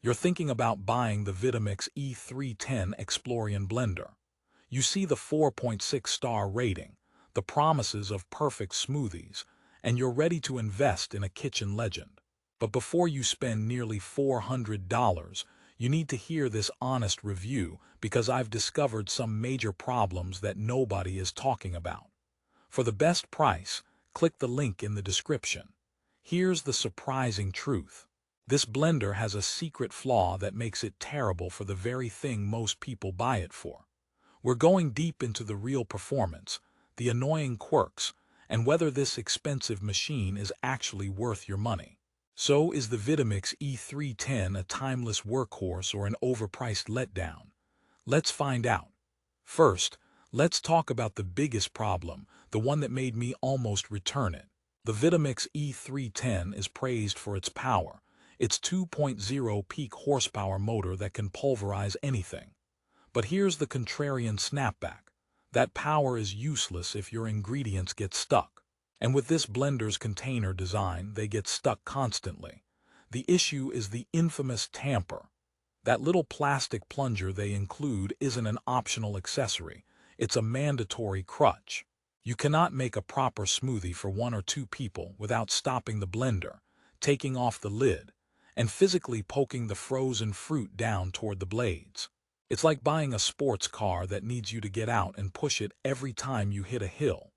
You're thinking about buying the Vitamix E310 Explorian blender. You see the 4.6-star rating, the promises of perfect smoothies, and you're ready to invest in a kitchen legend. But before you spend nearly $400, you need to hear this honest review because I've discovered some major problems that nobody is talking about. For the best price, click the link in the description. Here's the surprising truth. This blender has a secret flaw that makes it terrible for the very thing most people buy it for. We're going deep into the real performance, the annoying quirks, and whether this expensive machine is actually worth your money. So, is the Vitamix E310 a timeless workhorse or an overpriced letdown? Let's find out. First, let's talk about the biggest problem, the one that made me almost return it. The Vitamix E310 is praised for its power, its 2.0 peak horsepower motor that can pulverize anything. But here's the contrarian snapback. That power is useless if your ingredients get stuck. And with this blender's container design, they get stuck constantly. The issue is the infamous tamper. That little plastic plunger they include isn't an optional accessory, it's a mandatory crutch. You cannot make a proper smoothie for one or two people without stopping the blender, taking off the lid, and physically poking the frozen fruit down toward the blades. It's like buying a sports car that needs you to get out and push it every time you hit a hill.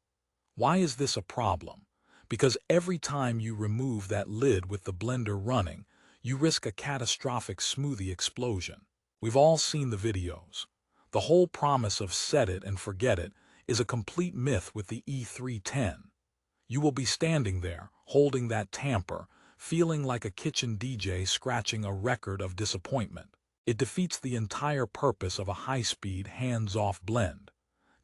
Why is this a problem? Because every time you remove that lid with the blender running, you risk a catastrophic smoothie explosion. We've all seen the videos. The whole promise of set it and forget it is a complete myth with the E310. You will be standing there, holding that tamper, feeling like a kitchen DJ scratching a record of disappointment. It defeats the entire purpose of a high-speed, hands-off blend.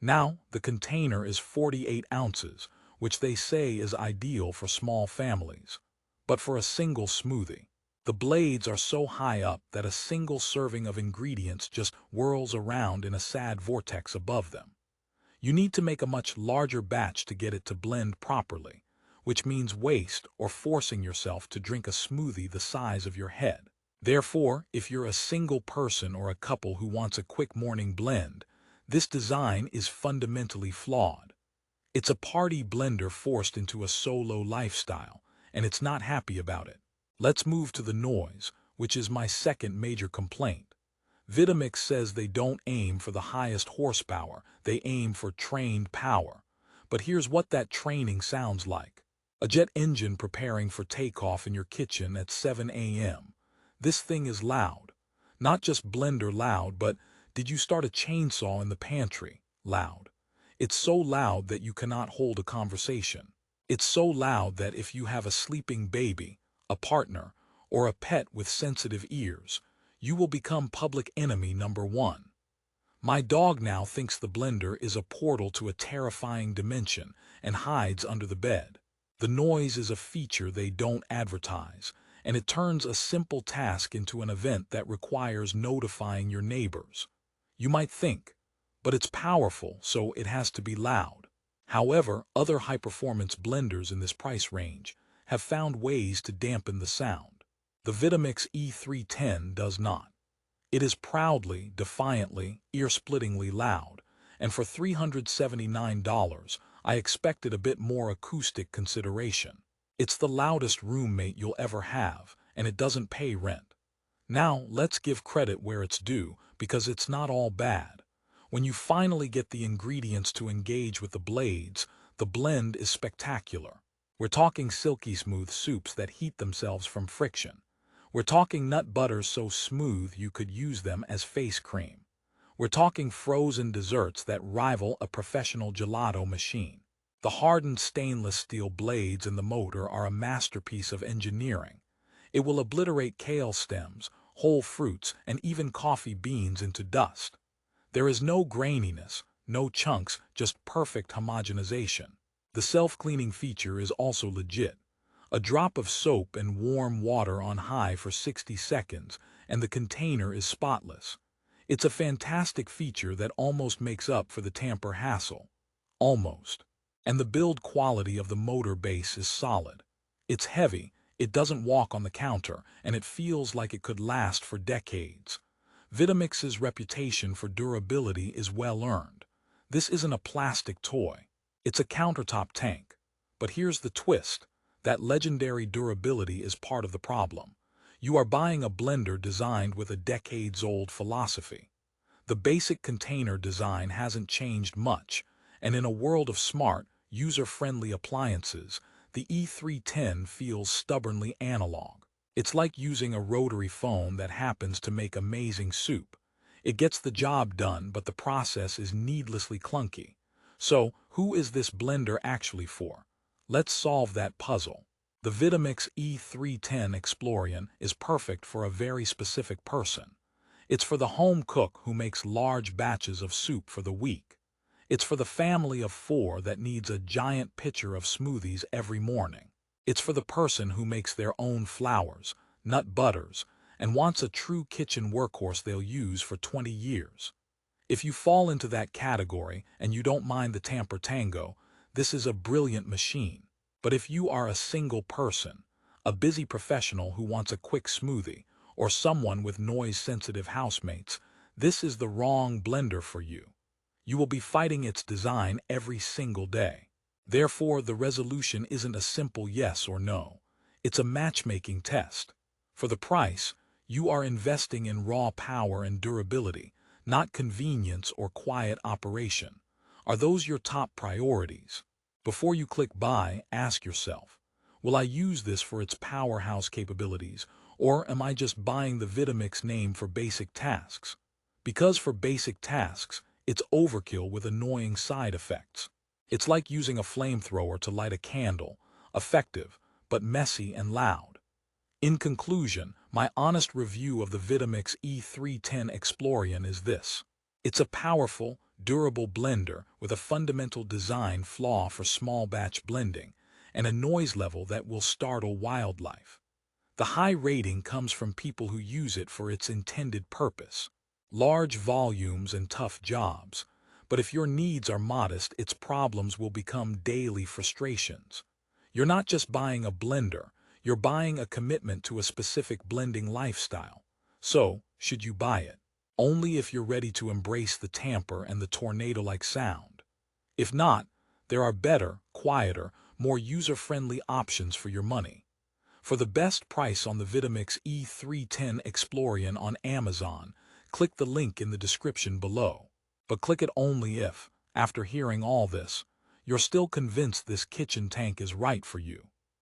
Now, the container is 48 ounces, which they say is ideal for small families. But for a single smoothie, the blades are so high up that a single serving of ingredients just whirls around in a sad vortex above them. You need to make a much larger batch to get it to blend properly, which means waste or forcing yourself to drink a smoothie the size of your head. Therefore, if you're a single person or a couple who wants a quick morning blend, this design is fundamentally flawed. It's a party blender forced into a solo lifestyle, and it's not happy about it. Let's move to the noise, which is my second major complaint. Vitamix says they don't aim for the highest horsepower, they aim for trained power. But here's what that training sounds like. A jet engine preparing for takeoff in your kitchen at 7 a.m. This thing is loud. Not just blender loud, but did you start a chainsaw in the pantry? Loud. It's so loud that you cannot hold a conversation. It's so loud that if you have a sleeping baby, a partner, or a pet with sensitive ears, you will become public enemy number one. My dog now thinks the blender is a portal to a terrifying dimension and hides under the bed. The noise is a feature they don't advertise, and it turns a simple task into an event that requires notifying your neighbors. You might think, but it's powerful, so it has to be loud. However, other high-performance blenders in this price range have found ways to dampen the sound. The Vitamix E310 does not. It is proudly, defiantly, ear-splittingly loud, and for $379, I expected a bit more acoustic consideration. It's the loudest roommate you'll ever have, and it doesn't pay rent. Now, let's give credit where it's due, because it's not all bad. When you finally get the ingredients to engage with the blades, the blend is spectacular. We're talking silky smooth soups that heat themselves from friction. We're talking nut butters so smooth you could use them as face cream. We're talking frozen desserts that rival a professional gelato machine. The hardened stainless steel blades in the motor are a masterpiece of engineering. It will obliterate kale stems, whole fruits, and even coffee beans into dust. There is no graininess, no chunks, just perfect homogenization. The self-cleaning feature is also legit. A drop of soap and warm water on high for 60 seconds, and the container is spotless. It's a fantastic feature that almost makes up for the tamper hassle. Almost. And the build quality of the motor base is solid. It's heavy, It doesn't walk on the counter, and it feels like it could last for decades. Vitamix's reputation for durability is well-earned. This isn't a plastic toy. It's a countertop tank. But here's the twist. That legendary durability is part of the problem. You are buying a blender designed with a decades-old philosophy. The basic container design hasn't changed much, and in a world of smart, user-friendly appliances, the E310 feels stubbornly analog. It's like using a rotary phone that happens to make amazing soup. It gets the job done, but the process is needlessly clunky. So, who is this blender actually for? Let's solve that puzzle. The Vitamix E310 Explorian is perfect for a very specific person. It's for the home cook who makes large batches of soup for the week. It's for the family of four that needs a giant pitcher of smoothies every morning. It's for the person who makes their own flours, nut butters, and wants a true kitchen workhorse they'll use for 20 years. If you fall into that category and you don't mind the tamper tango, this is a brilliant machine. But if you are a single person, a busy professional who wants a quick smoothie, or someone with noise-sensitive housemates, this is the wrong blender for you. You will be fighting its design every single day. Therefore, the resolution isn't a simple yes or no. It's a matchmaking test. For the price, you are investing in raw power and durability, not convenience or quiet operation. Are those your top priorities? Before you click buy, ask yourself, will I use this for its powerhouse capabilities, or am I just buying the Vitamix name for basic tasks? Because for basic tasks, it's overkill with annoying side effects. It's like using a flamethrower to light a candle, effective, but messy and loud. In conclusion, my honest review of the Vitamix E310 Explorian is this. It's a powerful, durable blender with a fundamental design flaw for small batch blending and a noise level that will startle wildlife. The high rating comes from people who use it for its intended purpose, large volumes and tough jobs. But if your needs are modest, its problems will become daily frustrations. You're not just buying a blender, you're buying a commitment to a specific blending lifestyle. So, should you buy it? Only if you're ready to embrace the tamper and the tornado-like sound. If not, there are better, quieter, more user-friendly options for your money. For the best price on the Vitamix E310 Explorian on Amazon, click the link in the description below. But click it only if, after hearing all this, you're still convinced this kitchen tank is right for you.